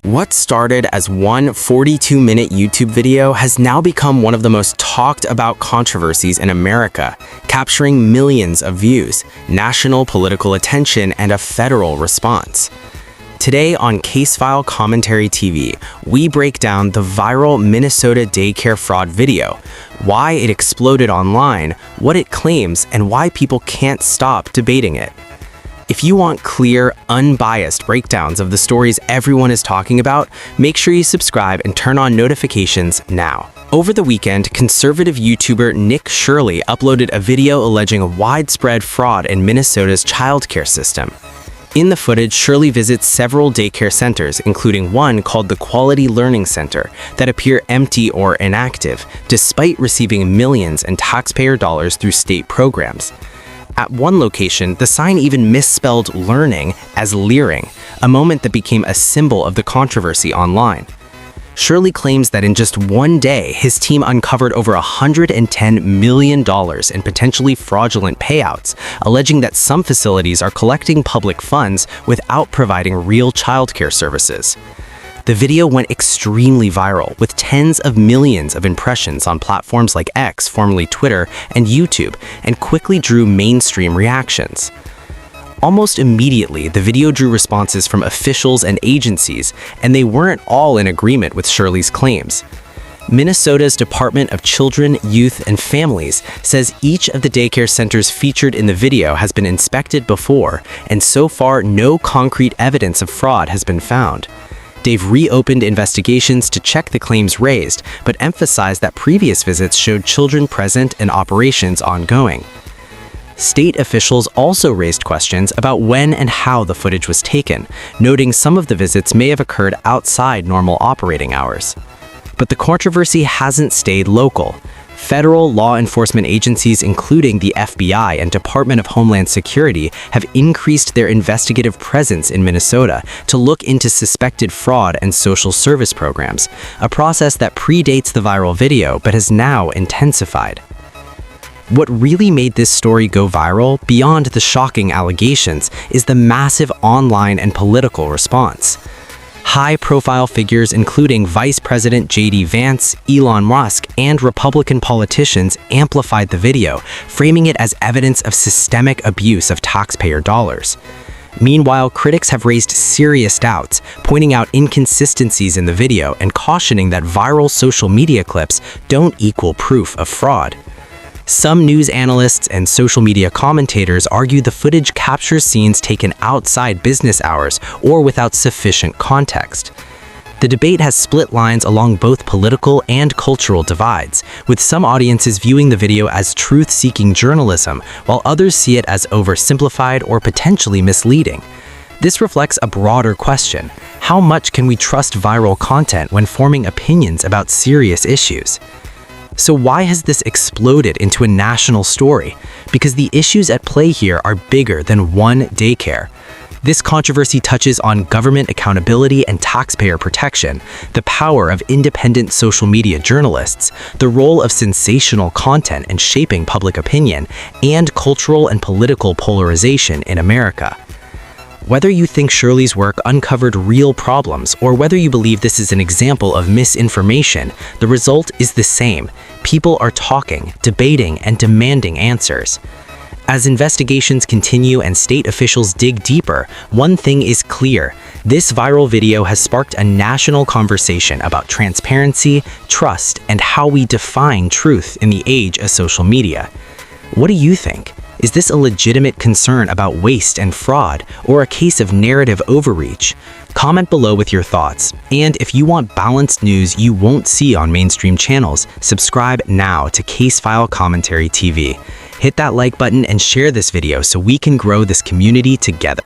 What started as one 42-minute YouTube video has now become one of the most talked about controversies in America, capturing millions of views, national political attention, and a federal response. Today on Casefile Commentary TV, we break down the viral Minnesota daycare fraud video, why it exploded online, what it claims, and why people can't stop debating it. If you want clear, unbiased breakdowns of the stories everyone is talking about, make sure you subscribe and turn on notifications now. Over the weekend, conservative YouTuber Nick Shirley uploaded a video alleging widespread fraud in Minnesota's childcare system. In the footage, Shirley visits several daycare centers, including one called the Quality Learning Center, that appear empty or inactive, despite receiving millions in taxpayer dollars through state programs. At one location, the sign even misspelled learning as leering, a moment that became a symbol of the controversy online. Shirley claims that in just one day, his team uncovered over $110 million in potentially fraudulent payouts, alleging that some facilities are collecting public funds without providing real childcare services. The video went extremely viral, with tens of millions of impressions on platforms like X, formerly Twitter, and YouTube, and quickly drew mainstream reactions. Almost immediately, the video drew responses from officials and agencies, and they weren't all in agreement with Shirley's claims. Minnesota's Department of Children, Youth, and Families says each of the daycare centers featured in the video has been inspected before, and so far no concrete evidence of fraud has been found. They've reopened investigations to check the claims raised, but emphasized that previous visits showed children present and operations ongoing. State officials also raised questions about when and how the footage was taken, noting some of the visits may have occurred outside normal operating hours. But the controversy hasn't stayed local. Federal law enforcement agencies, including the FBI and Department of Homeland Security, have increased their investigative presence in Minnesota to look into suspected fraud and social service programs, a process that predates the viral video but has now intensified. What really made this story go viral, beyond the shocking allegations, is the massive online and political response. High-profile figures including Vice President J.D. Vance, Elon Musk, and Republican politicians amplified the video, framing it as evidence of systemic abuse of taxpayer dollars. Meanwhile, critics have raised serious doubts, pointing out inconsistencies in the video and cautioning that viral social media clips don't equal proof of fraud. Some news analysts and social media commentators argue the footage captures scenes taken outside business hours or without sufficient context. The debate has split lines along both political and cultural divides, with some audiences viewing the video as truth-seeking journalism, while others see it as oversimplified or potentially misleading. This reflects a broader question: how much can we trust viral content when forming opinions about serious issues? So why has this exploded into a national story? Because the issues at play here are bigger than one daycare. This controversy touches on government accountability and taxpayer protection, the power of independent social media journalists, the role of sensational content in shaping public opinion, and cultural and political polarization in America. Whether you think Shirley's work uncovered real problems or whether you believe this is an example of misinformation, the result is the same. People are talking, debating, and demanding answers. As investigations continue and state officials dig deeper, one thing is clear: this viral video has sparked a national conversation about transparency, trust, and how we define truth in the age of social media. What do you think? Is this a legitimate concern about waste and fraud, or a case of narrative overreach? Comment below with your thoughts. And if you want balanced news you won't see on mainstream channels, subscribe now to Casefile Commentary TV. Hit that like button and share this video so we can grow this community together.